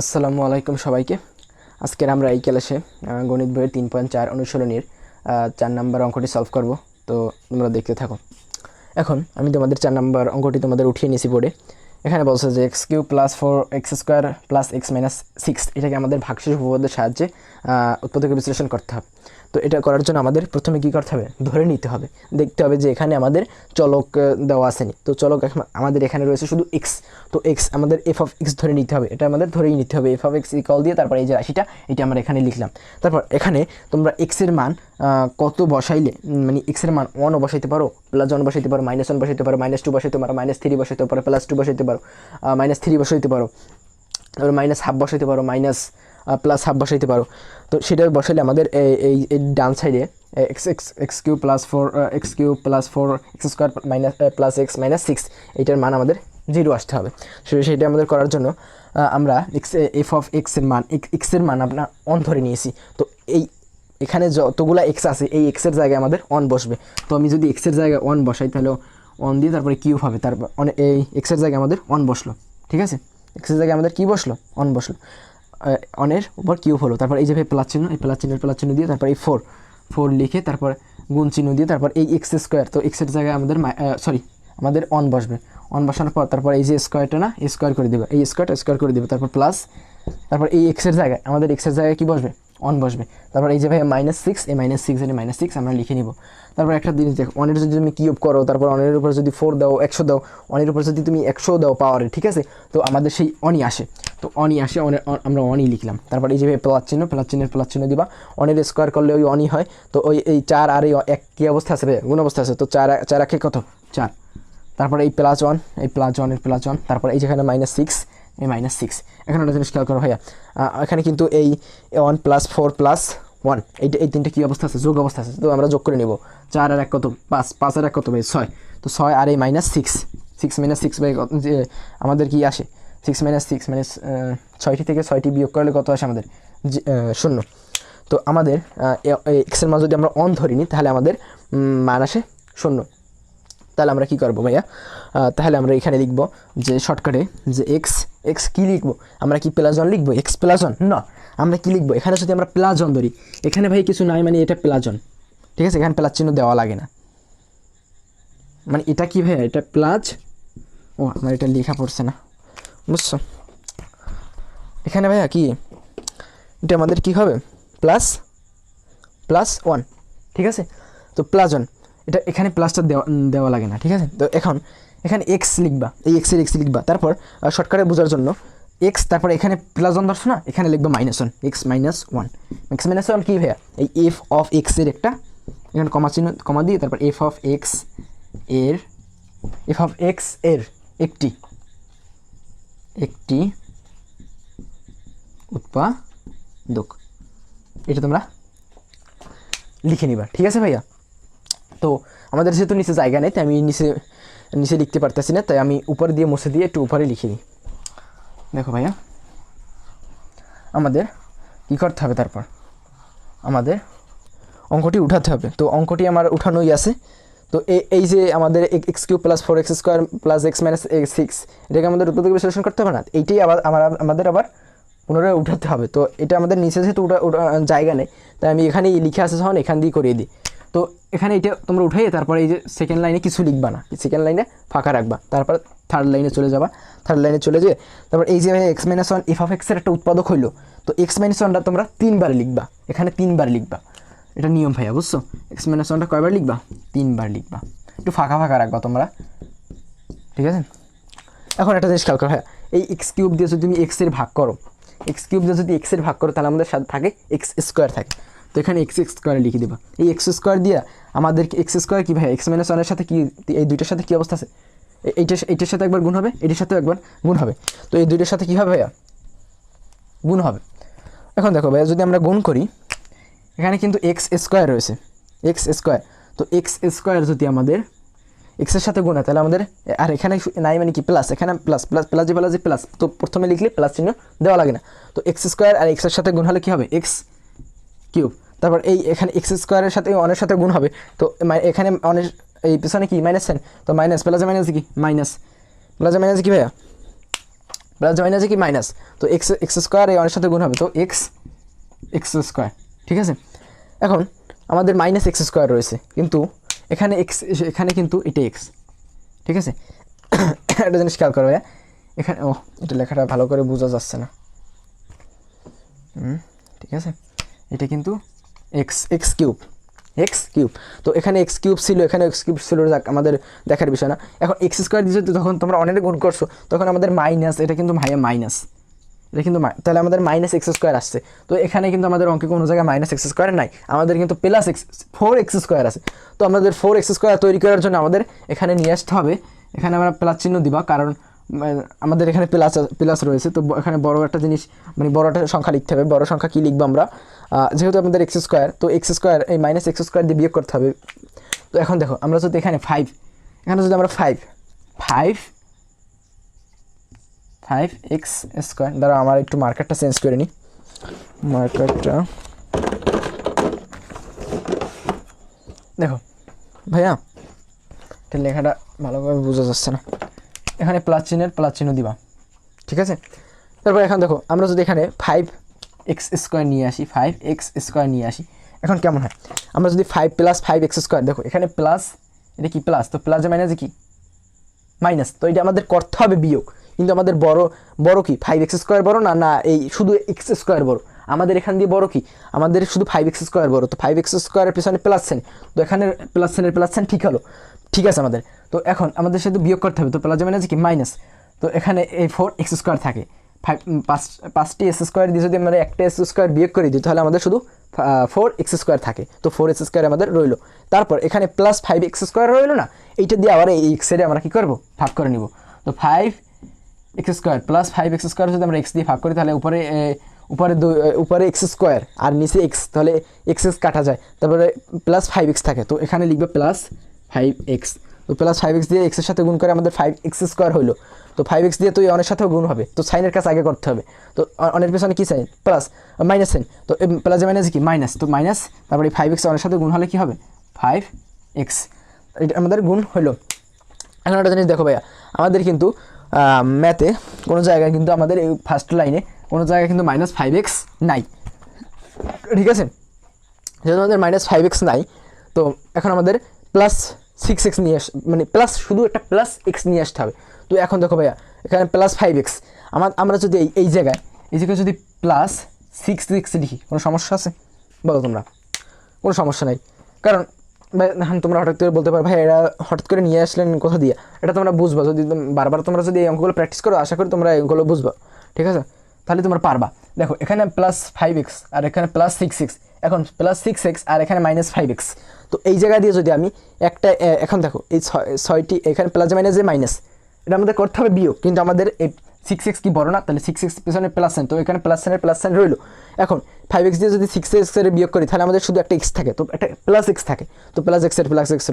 আসসালামু আলাইকুম সবাইকে। আজকের আমরা এই ক্লাসে গণিত বইয়ের 3.4 অনুশীলনীর 4 নম্বর অঙ্কটি সলভ করব। তো তোমরা দেখতে থাকো। এখন আমি তোমাদের 4 নম্বর অঙ্কটি তোমাদের উঠিয়ে নিয়েছি বোর্ডে। এখানে বলছে যে x cube plus 4x² plus x minus 6 এটাকে আমাদের ভাগশেষ উপপাদ্যের সাহায্যে উৎপাদকে বিশ্লেষণ করতে হবে। তো এটা করার জন্য আমাদের প্রথমে কী করতে হবে, ধরে নিতে হবে, দেখতে হবে যে এখানে আমাদের চলক দেওয়া আসেনি। তো চলক আমাদের এখানে রয়েছে শুধু এক্স। তো এক্স আমাদের এফ অফ এক্স ধরে নিতে হবে, এটা আমাদের ধরেই নিতে হবে। এফ অফ এক্স ইকুয়াল দিয়ে তারপর এই যে রাশিটা এটা আমরা এখানে লিখলাম। তারপর এখানে তোমরা এক্সের মান কত বসাইলে, মানে এক্সের মান 1ও বসাইতে পারো, +1 বসাইতে পারো, -1 বসাইতে পারো, -2 বসাইতে পারো, -3 বসাইতে পারো, +2 বসাইতে পারো, -3 বসাইতে পারো, তারপর -1/2 বসাইতে পারো, +1/2 বসাইতে পারো। তো সেটা বসাইলে আমাদের এই ডান সাইডে x cube plus 4x² plus x minus 6 এইটার মান আমাদের 0 আসতে হবে। সেটা আমাদের করার জন্য আমরা এফ অফ এক্সের মান আপনার অন ধরে নিয়েছি। তো এখানে যতগুলা এক্স আছে এই এক্সের জায়গায় আমাদের অন বসবে। তো আমি যদি এক্সের জায়গায় অন বসাই তাহলে অন দিয়ে তারপরে কিউব হবে, তারপর এই এক্সের জায়গায় আমাদের অন বসলো, ঠিক আছে। এক্সের জায়গায় আমাদের কী বসলো, অন বসলো, অনের উপর কিউব হলো। তারপর এই যে প্লাস চিহ্ন, এই প্লাস চিহ্ন দিয়ে তারপর এই 4 লিখে তারপর গুণ চিহ্ন দিয়ে তারপর এই x², তো এক্সের জায়গায় আমাদের অন বসবে। অন বসানোর পর তারপর এই যে স্কোয়ারটা না, স্কোয়ার করে দেবে, এই স্কোয়ার করে দেবে, তারপর প্লাস, তারপর এই এক্সের জায়গায় কী বসবে, অন বসবে। তারপর এই যে ভাই -6, এই -6 এর -6 আমরা লিখে নিব। তারপর একটা জিনিস দেখো, অনের যদি তুমি কিউব করো, তারপর অনের উপর যদি 4 দাও, 100 দাও, অনের উপর যদি তুমি 100 দাও পাওয়ারে, ঠিক আছে, তো আমাদের সেই অনই আসে। তো অনই আসে, আমরা অনই লিখলাম। তারপর এই যে প্লাস চিহ্ন দিবা, অনের স্কোয়ার করলে ওই অনই হয়। তো এই 4 আর এই 1 কী অবস্থা আছে, গুণ অবস্থা আছে। তো 4 একে কত, 4। তারপর এই +1, এই +1, তারপর এই যেখানে -6, এই -6। এখন একটা জিনিস খেয়াল করো ভাইয়া, এখানে কিন্তু এই 1 + 4 + 1 এই তিনটে কী অবস্থা আছে, যোগ অবস্থা আছে। তো আমরা যোগ করে নেব। 4 আর 1 কত, 5 আর 1 কত ভাই, 6। তো 6 আর এই -6, 6 বাই যে আমাদের কি আসে, 6 - 6 মানে 6টি থেকে 6টি বিয়োগ করলে কত আসে আমাদের, 0। তো আমাদের এক্সের মান যদি আমরা অন ধরি নিই তাহলে আমাদের মান আসে 0। তাহলে আমরা কী করবো ভাইয়া, তাহলে আমরা এখানে লিখবো যে শর্টকাটে যে এক্স কী লিখবো, আমরা কি +1 লিখবো, x +1 না, আমরা কি লিখবো, এখানে যদি আমরা +1 ধরি, এখানে ভাই কিছু নাই, মানে এটা +1, ঠিক আছে, এখানে প্লাস চিহ্ন দেওয়া লাগে না, মানে এটা কি ভাইয়া, এটা প্লাস, ও আমার এটা লেখা পড়ছে না, বুঝছো। এখানে ভাইয়া কি, এটা আমাদের কি হবে, +1, ঠিক আছে। তো +1, এটা এখানে প্লাসটা দেওয়া লাগে না, ঠিক আছে। তো এখানে এক্স লিখবা, এই এক্সের এক্স লিখবা, তারপর শর্টকাটে বোঝার জন্য এক্স, তারপর এখানে +1 ধরছো না, এখানে লিখবা -1, x - 1 কি ভাইয়া, এই এফ অফ এক্সের একটা, এখানে কমা দিয়ে তারপর এফ অফ এক্স এর একটি উৎপাদক, এটা তোমরা লিখে নিবা, ঠিক আছে ভাইয়া। তো আমাদের যেহেতু নিচে জায়গা নেই, তাই আমি নিচে লিখতে পারতেছি না, তাই আমি উপর দিয়ে মুছে দিয়ে একটু উপরে লিখে নিই। দেখো ভাইয়া, আমাদের কী করতে হবে, তারপর আমাদের অঙ্কটি উঠাতে হবে। তো অঙ্কটি আমার উঠানোই আছে। তো এই যে আমাদের x³ + 4x² plus x minus 6 এটাকে আমাদের উৎপাদক বিশ্লেষণ করতে হবে না, এইটাই আমাদের আবার পুনরায় উঠাতে হবে। তো এটা আমাদের নিচে যেহেতু জায়গা নেই, তাই আমি এখানেই লিখে আসে যখন এখান দিয়ে করিয়ে দিই। তো এখানে এটা তোমরা উঠাইয়ে তারপরে এই যে সেকেন্ড লাইনে কিছু লিখবা না, সেকেন্ড লাইনে ফাঁকা রাখবা, তারপর থার্ড লাইনে চলে যাবা। থার্ড লাইনে চলে যেয়ে তারপর এই যে x - 1 এফ অফ এক্সের একটা উৎপাদক হইলো, তো x - 1টা তোমরা 3 বার লিখবা, এখানে 3 বার লিখবা, এটা নিয়ম ভাইয়া, বুঝছো। x - 1টা কয়বার লিখবা, 3 বার লিখবা, একটু ফাঁকা রাখবা তোমরা, ঠিক আছে। এখন একটা জিনিস খেয়াল করো ভাইয়া, এই x³ দিয়ে যদি তুমি x-এর ভাগ করো, x³ দিয়ে যদি x-এর ভাগ করো তাহলে আমাদের সাথে থাকে x² থাকে। তো এখানে x² লিখে দেবা, এই x² দিয়ে আমাদের x² কি ভাই, x - 1 এর সাথে কি, এই দুইটার সাথে কি অবস্থা আছে, এইটার সাথে একবার গুণ হবে, এটির সাথেও একবার গুণ হবে। তো এই দুইটার সাথে কী হবে ভাইয়া, গুণ হবে। এখন দেখো ভাইয়া, যদি আমরা গুণ করি, এখানে কিন্তু x² রয়েছে, x²। তো x² যদি আমাদের এক্সের সাথে গুণ হয় তাহলে আমাদের, আর এখানে নাই মানে কি প্লাস, এখানে প্লাস, তো প্রথমে লিখলে প্লাস চিহ্ন দেওয়া লাগে না। তো x² আর এক্সের সাথে গুণ হলে কী হবে, x³। তারপর এখানে x² এর সাথে অনের সাথে গুণ হবে, তো এখানে অনের এই পিছনে কি -সাইন, তো মাইনাস প্লাসে মাইনাস কি মাইনাস, প্লাসে মাইনাস কি ভাইয়া প্লাস মাইনাসে কি মাইনাস, তো এক্স এক্স স্কোয়ার এই অনেক সাথে গুণ হবে, তো এক্স এক্স স্কোয়ার। ঠিক আছে, এখন আমাদের মাইনাস এক্স স্কোয়ার রয়েছে, কিন্তু এখানে এক্স, এখানে কিন্তু এটা এক্স। ঠিক আছে, একটা জিনিস খেয়াল করবে এখানে, ও এটা লেখাটা ভালো করে বোঝা যাচ্ছে না। ঠিক আছে, এটা কিন্তু x x cube, x cube, তো এখানে এক্স কিউব ছিল, এখানে এক্স কিউব ছিল, যাক আমাদের দেখার বিষয় না। এখন এক্স স্কোয়ার দিয়ে যখন তোমরা অনেক গুণ করছো তখন আমাদের মাইনাস, এটা কিন্তু মাইনাস, এটা কিন্তু তাহলে আমাদের মাইনাস এক্স স্কোয়ার আসছে। তো এখানে কিন্তু আমাদের অঙ্কে কোনো জায়গায় মাইনাস এক্স স্কোয়ার নাই, আমাদের কিন্তু প্লাস এক্স 4x স্কোয়ার আছে। তো আমাদের 4x স্কোয়ার তৈরি করার জন্য আমাদের এখানে নিয়ে আসতে হবে, এখানে আমরা প্লাস চিহ্ন দিবা, কারণ আমাদের এখানে প্লাস প্লাস রয়েছে। তো এখানে বড় একটা জিনিস, মানে বড় একটা সংখ্যা লিখতে হবে। বড় সংখ্যা কী লিখবো আমরা, যেহেতু আমাদের এক্স স্কোয়ার, তো এক্স স্কোয়ার এই মাইনাস এক্স স্কোয়ার দিয়ে বিয়োগ করতে হবে। তো এখন দেখো আমরা যদি এখানে 5, এখানে যদি আমরা 5x স্কোয়ার, দ্বারা আমার একটু মার্কারটা চেঞ্জ করে নিই, মার্কারটা দেখো ভাইয়া, এটা লেখাটা ভালোভাবে বোঝা যাচ্ছে না, এখানে প্লাস চিহ্ন দিবা। ঠিক আছে, তারপর এখন দেখো আমরা যদি এখানে 5x স্কোয়ার নিয়ে আসি, 5x স্কোয়ার নিয়ে আসি, এখন কেমন হয়, আমরা যদি 5 + 5x স্কোয়ার, দেখো এখানে প্লাস, এটা কি প্লাস, তো প্লাস মাইনাসে কি মাইনাস, তো এটা আমাদের করতে হবে বিয়োগ। কিন্তু আমাদের বড় কি 5x স্কোয়ার বড় না, না এই শুধু x স্কোয়ার বড়, আমাদের এখান দিয়ে বড় কি, আমাদের শুধু 5x স্কোয়ার বড়। তো 5x স্কোয়ারের পিছনে প্লাস সাইন, তো এখানে প্লাস সাইন ঠিক হলো, ঠিক আছে আমাদের। তো এখন আমাদের সাথে বিয়োগ করতে হবে, তো প্লাস মাইনাস কি মাইনাস, তো এখানে এই 4x স্কোয়ার থাকে, 5টি এস স্কোয়ার দিয়ে যদি আমরা একটা এস স্কোয়ার বিয়োগ করে দিই তাহলে আমাদের শুধু 4x স্কোয়ার থাকে, তো 4x স্কোয়ার আমাদের রইলো। তারপর এখানে প্লাস 5x স্কোয়ার রইলো না, এইটা দিয়ে আবার এই x এর আমরা কী করবো, ভাগ করে নিব। তো 5x square plus 5x square যদি আমরা x দিয়ে ভাগ করি তাহলে উপরে x স্কোয়ার আর নিচে x, তাহলে x কাটা যায়, তারপরে প্লাস 5x থাকে, তো এখানে লিখবে প্লাস 5x। তো প্লাস 5x দিয়ে x এর সাথে গুণ করে আমাদের 5x স্কোয়ার হইলো। তো 5x দিয়ে তো এই অনের সাথেও গুণ হবে, তো সাইনের কাজ আগে করতে হবে। তো অনের পেছনে কী সাইন, প্লাস মাইনাস সাইন, তো প্লাস মাইনাস কি মাইনাস, তো মাইনাস, তারপরে এই 5x অনের সাথে গুণ হলে কী হবে 5x, এটা আমাদের গুণ হইলো। এখন একটা জিনিস দেখো ভাইয়া, আমাদের কিন্তু ম্যাথে কোনো জায়গায় কিন্তু আমাদের এই ফার্স্ট লাইনে কোনো জায়গায় কিন্তু -5x নাই। ঠিক আছে, যেহেতু আমাদের -5x নাই, তো এখন আমাদের +6x নিয়ে মানে প্লাস শুধু একটা +x নিয়ে আসতে হবে। তো এখন দেখো ভাইয়া এখানে +5x, আমরা যদি এই জায়গায় যদি +6x লিখি, কোনো সমস্যা আছে বলো তোমরা? কোনো সমস্যা নাই, কারণ হ্যাঁ তোমরা হঠাৎ করে বলতে পারো ভাই এরা হঠাৎ করে নিয়ে আসলেন কোথা দিয়ে, এটা তোমরা বুঝবা যদি বারবার তোমরা যদি এই অঙ্কগুলো প্র্যাকটিস করো, আশা করি তোমরা এগুলো বুঝবা। ঠিক আছে, তাহলে তোমরা পারবা। দেখো এখানে +5x আর এখানে +6x, এখন +6x আর এখানে -5x, তো এই জায়গা দিয়ে যদি আমি একটা, এখন দেখো এই 6টি এখানে প্লাস মাইনাস যে মাইনাস, এটা আমাদের করতে হবে বিয়োগ, কিন্তু আমাদের এই 6x কি বড় না, তাহলে 6x পেছনে প্লাস সাইন, তো এখানে প্লাস সাইন রইলো। এখন 5x দিয়ে যদি 6x এর বিয়োগ করি তাহলে আমাদের শুধু একটা x থাকে, তো একটা +x থাকে, তো +x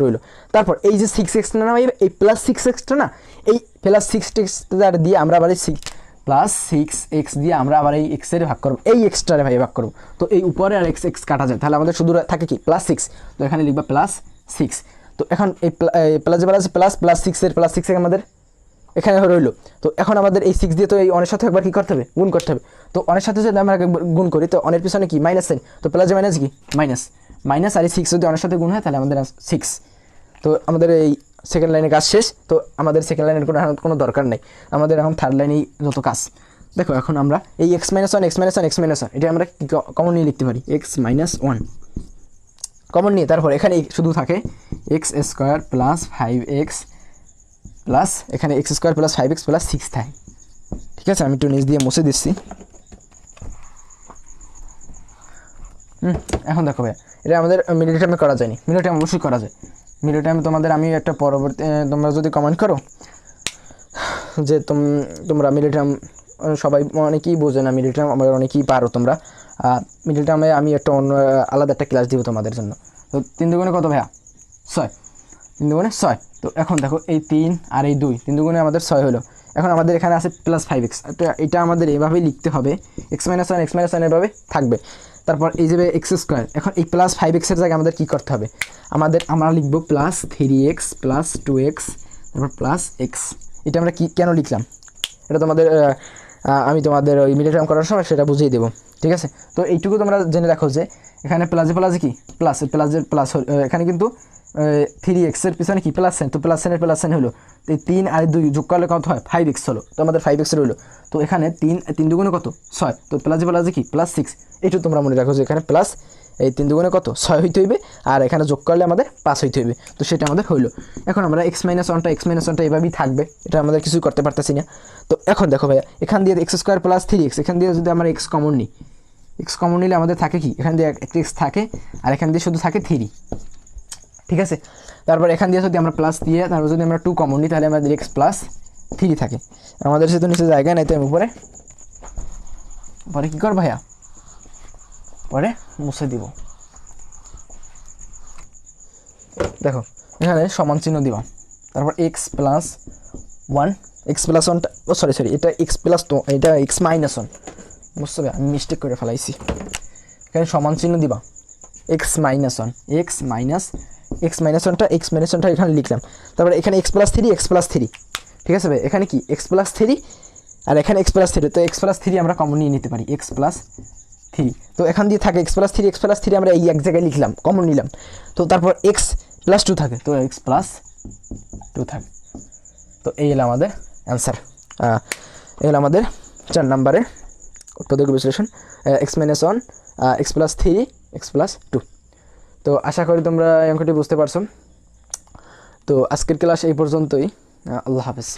রইলো। তারপর এই যে 6x না, এই +6x না, এই +6x দিয়ে আমরা আবার এই +6x দিয়ে আমরা আবার এই x এর ভাগ করবো, এই এক্সট্রারে ভাগ করবো। তো এই উপরে আর x কাটা যায়, তাহলে আমাদের শুধু থাকে কি +6, তো এখানে লিখবা +6। তো এখন এই +6 এর +6 আমাদের এখানে রইলো। তো এখন আমাদের এই 6 দিয়ে তো এই অনের সাথে একবার কী করতে হবে, গুণ করতে হবে। তো অনের সাথে যদি আমরা গুণ করি, তো অনের পিছনে কি মাইনাস সাইন, তো প্লাস মাইনাস কি মাইনাস, আর এই 6 যদি অনের সাথে গুণ হয় তাহলে আমাদের 6। তো আমাদের এই সেকেন্ড লাইনের কাজ শেষ। তো আমাদের সেকেন্ড লাইনের কোনো দরকার নেই, আমাদের এখন থার্ড লাইনেই যত কাজ। দেখো এখন আমরা এই x - 1 এটা আমরা কমন নিয়ে লিখতে পারি, x - 1 কমন নিয়ে, তারপর এখানে শুধু থাকে x² + 5x প্লাস এখানে x² + 5x + 6 থাকে। ঠিক আছে, আমি একটু নিচ দিয়ে মুছে দিচ্ছি। এখন দেখো ভাইয়া, এটা আমাদের মিডল টার্মে করা যায়নি, মিডল টার্ম অবশ্যই করা যায়। মিডল টার্মে তোমাদের আমি একটা পরবর্তী, তোমরা যদি কমেন্ট করো যে তোমরা মিডল টার্ম, সবাই অনেকেই বোঝে না মিডল টার্ম, আমরা অনেকেই পারো তোমরা। মিডল টার্মে আমি একটা অন্য আলাদা একটা ক্লাস দিব তোমাদের জন্য। তো 3 দুগুণে কত ভাইয়া 6, 3 দুগুণে 6। তো এখন দেখো এই 3 আর এই 2, 3 দুগুণে আমাদের 6 হলো। এখন আমাদের এখানে আছে +5x, তো এটা আমাদের এভাবেই লিখতে হবে, x - 1 এভাবে থাকবে। তারপর এই যে x², এখন এই +5x এর জায়গায় আমাদের কী করতে হবে, আমরা লিখবো +3x + 2x তারপর +x। এটা আমরা কেন লিখলাম, এটা তোমাদের আমি তোমাদের ওই মিডিল টার্ম করার সময় সেটা বুঝিয়ে দেবো, ঠিক আছে। তো এইটুকু তোমরা জেনে রাখো যে এখানে প্লাসে প্লাসে কি প্লাসের প্লাস, এখানে কিন্তু 3x এর পিছনে কি প্লাস সাইন, তো প্লাস সাইন হলো, তো 3 আর 2 যোগ করলে কত হয় 5x হলো, তো আমাদের 5x রইলো। তো এখানে 3 দুগুণে কত 6, তো প্লাসে কি প্লাস 6, এইটু তোমরা মনে রাখো যে এখানে প্লাস এই 3 দুগুণে কত 6 হইতে হইবে, আর এখানে যোগ করলে আমাদের 5 হইতে হইবে, তো সেটা আমাদের হইলো। এখন আমরা x-1টা এভাবেই থাকবে, এটা আমাদের কিছুই করতে পারতেছি না। তো এখন দেখো ভাইয়া, এখান দিয়ে x² + 3x, এখান দিয়ে যদি আমরা x কমন নিই, x কমন নিলে আমাদের থাকে কি এখান দিয়ে একটা x থাকে, আর এখান দিয়ে শুধু থাকে 3, ঠিক আছে। তারপর এখান দিয়ে যদি আমরা প্লাস দিয়ে তারপর যদি আমরা 2 কমন নিই তাহলে আমাদের x + 3 থাকে। আমাদের সেহেতু নিচে জায়গা নাই, তো আমি পরে কী কর ভাইয়া, পরে মুছে দিব। দেখো এখানে সমান চিহ্ন দিবা, তারপর x + 1, x+1টা সরি এটা x+2, এটা x-1, বুঝতে হবে আমি মিস্টেক করে ফেলাইছি, এখানে সমান চিহ্ন দিবা x-1, x-1টা এখানে লিখলাম, তারপরে এখানে x+3, ঠিক আছে ভাই, এখানে কি x+3 আর এখানে x+3, তো x+3 আমরা কমন নিয়ে নিতে পারি, x+3, তো এখান দিয়ে থাকে x+3 আমরা এই এক জায়গায় লিখলাম কমন নিলাম, তো তারপর x+2 থাকে, তো x+2 থাকে। তো এই হলো আমাদের অ্যান্সার, এই হলো আমাদের 4 নম্বরের উৎপাদক বিশ্লেষণ, x-1, x+3, x+2। তো আশা করি তোমরা এই অঙ্কটি বুঝতে পারছো। তো আজকের ক্লাস এই পর্যন্তই, আল্লাহ হাফেজ।